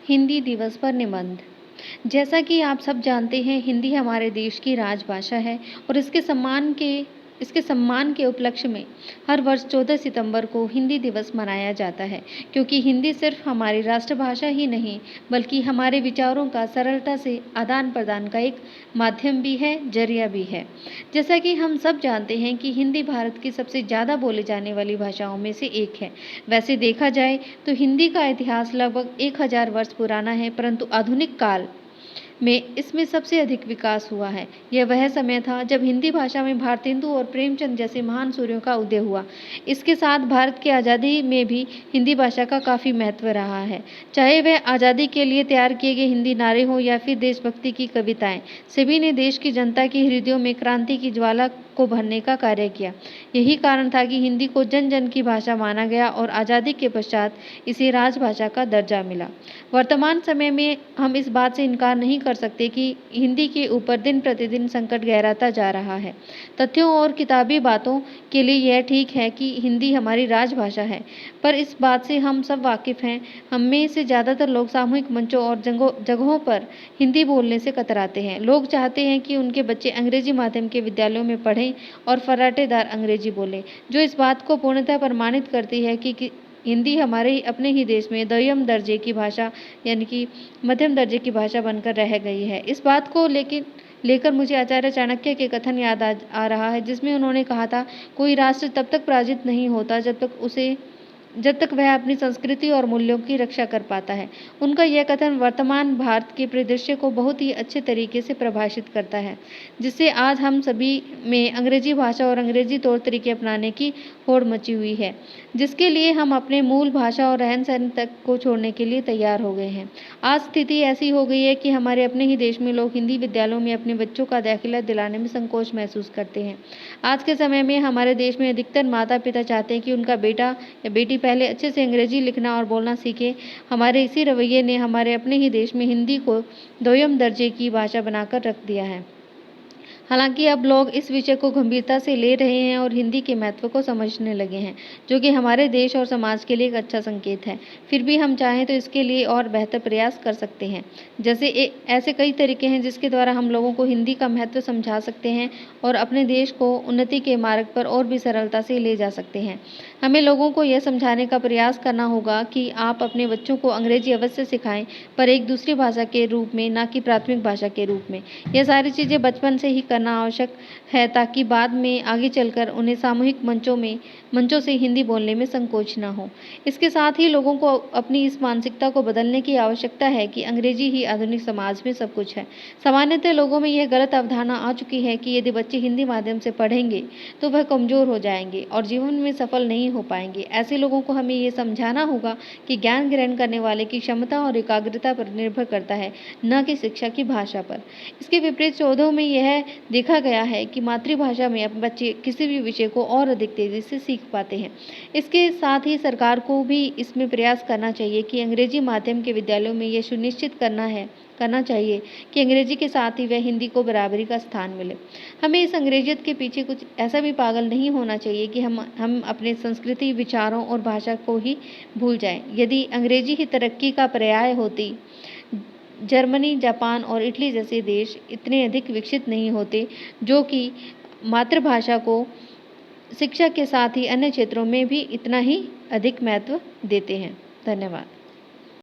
हिंदी दिवस पर निबंध। जैसा कि आप सब जानते हैं, हिंदी हमारे देश की राजभाषा है और इसके सम्मान के उपलक्ष्य में हर वर्ष 14 सितंबर को हिंदी दिवस मनाया जाता है, क्योंकि हिंदी सिर्फ हमारी राष्ट्रभाषा ही नहीं बल्कि हमारे विचारों का सरलता से आदान-प्रदान का एक माध्यम भी है, जरिया भी है। जैसा कि हम सब जानते हैं कि हिंदी भारत की सबसे ज़्यादा बोली जाने वाली भाषाओं में से एक है। वैसे देखा जाए तो हिंदी का इतिहास लगभग 1000 वर्ष पुराना है, परंतु आधुनिक काल में इसमें सबसे अधिक विकास हुआ है। यह वह समय था जब हिंदी भाषा में भारतेंदु और प्रेमचंद जैसे महान सूर्यों का उदय हुआ। इसके साथ भारत की आज़ादी में भी हिंदी भाषा का काफ़ी महत्व रहा है। चाहे वह आज़ादी के लिए तैयार किए गए हिंदी नारे हों या फिर देशभक्ति की कविताएं, सभी ने देश की जनता के हृदयों में क्रांति की ज्वाला को भरने का कार्य किया। यही कारण था कि हिंदी को जन जन की भाषा माना गया और आज़ादी के पश्चात इसे राजभाषा का दर्जा मिला। वर्तमान समय में हम इस बात से इनकार नहीं कर सकते कि हिंदी के ऊपर दिन प्रतिदिन संकट गहराता जा रहा है। तथ्यों और किताबी बातों के लिए यह ठीक है कि हिंदी हमारी राजभाषा है, पर इस बात से हम सब वाकिफ़ हैं, हम में से ज़्यादातर लोग सामूहिक मंचों और जगहों पर हिंदी बोलने से कतराते हैं। लोग चाहते हैं कि उनके बच्चे अंग्रेजी माध्यम के विद्यालयों में पढ़ें और फर्राटेदार अंग्रेजी बोलें, जो इस बात को पूर्णतः प्रमाणित करती है कि हिंदी हमारे अपने ही देश में मध्यम दर्जे की भाषा बनकर रह गई है। इस बात को लेकर मुझे आचार्य चाणक्य के कथन याद आ रहा है, जिसमें उन्होंने कहा था, कोई राष्ट्र तब तक पराजित नहीं होता जब तक वह अपनी संस्कृति और मूल्यों की रक्षा कर पाता है। उनका यह कथन वर्तमान भारत के परिदृश्य को बहुत ही अच्छे तरीके से परिभाषित करता है, जिससे आज हम सभी में अंग्रेजी भाषा और अंग्रेजी तौर तरीके अपनाने की होड़ मची हुई है, जिसके लिए हम अपने मूल भाषा और रहन सहन तक को छोड़ने के लिए तैयार हो गए हैं। आज स्थिति ऐसी हो गई है कि हमारे अपने ही देश में लोग हिंदी विद्यालयों में अपने बच्चों का दाखिला दिलाने में संकोच महसूस करते हैं। आज के समय में हमारे देश में अधिकतर माता पिता चाहते हैं कि उनका बेटा या बेटी पहले अच्छे से अंग्रेजी लिखना और बोलना सीखे। हमारे इसी रवैये ने हमारे अपने ही देश में हिंदी को दोयम दर्जे की भाषा बनाकर रख दिया है। हालांकि अब लोग इस विषय को गंभीरता से ले रहे हैं और हिंदी के महत्व को समझने लगे हैं, जो कि हमारे देश और समाज के लिए एक अच्छा संकेत है। फिर भी हम चाहें तो इसके लिए और बेहतर प्रयास कर सकते हैं। ऐसे कई तरीके हैं जिसके द्वारा हम लोगों को हिंदी का महत्व समझा सकते हैं और अपने देश को उन्नति के मार्ग पर और भी सरलता से ले जा सकते हैं। हमें लोगों को यह समझाने का प्रयास करना होगा कि आप अपने बच्चों को अंग्रेजी अवश्य सिखाएं, पर एक दूसरी भाषा के रूप में, ना कि प्राथमिक भाषा के रूप में। यह सारी चीज़ें बचपन से ही करना आवश्यक है, ताकि बाद में आगे चलकर उन्हें सामूहिक मंचों से हिंदी बोलने में संकोच न हो। इसके साथ ही लोगों को अपनी इस मानसिकता को बदलने की आवश्यकता है कि अंग्रेजी ही आधुनिक समाज में सब कुछ है। सामान्यतः लोगों में यह गलत अवधारणा आ चुकी है कि यदि बच्चे हिंदी माध्यम से पढ़ेंगे तो वह कमज़ोर हो जाएंगे और जीवन में सफल नहीं हो पाएंगे। ऐसे लोगों को हमें ये समझाना होगा कि ज्ञान ग्रहण करने वाले की क्षमता और एकाग्रता पर निर्भर करता है, न कि शिक्षा की भाषा पर। इसके विपरीत शोधों में यह देखा गया है कि मातृभाषा में अब बच्चे किसी भी विषय को और अधिक तेज़ी से सीख पाते हैं। इसके साथ ही सरकार को भी इसमें प्रयास करना चाहिए कि अंग्रेजी माध्यम के विद्यालयों में यह सुनिश्चित करना चाहिए कि अंग्रेजी के साथ ही वह हिंदी को बराबरी का स्थान मिले। हमें इस अंग्रेजियत के पीछे कुछ ऐसा भी पागल नहीं होना चाहिए कि हम अपने संस्कृति, विचारों और भाषा को ही भूल जाएं। यदि अंग्रेजी ही तरक्की का पर्याय होती, जर्मनी, जापान और इटली जैसे देश इतने अधिक विकसित नहीं होते, जो कि मातृभाषा को शिक्षा के साथ ही अन्य क्षेत्रों में भी इतना ही अधिक महत्व देते हैं। धन्यवाद।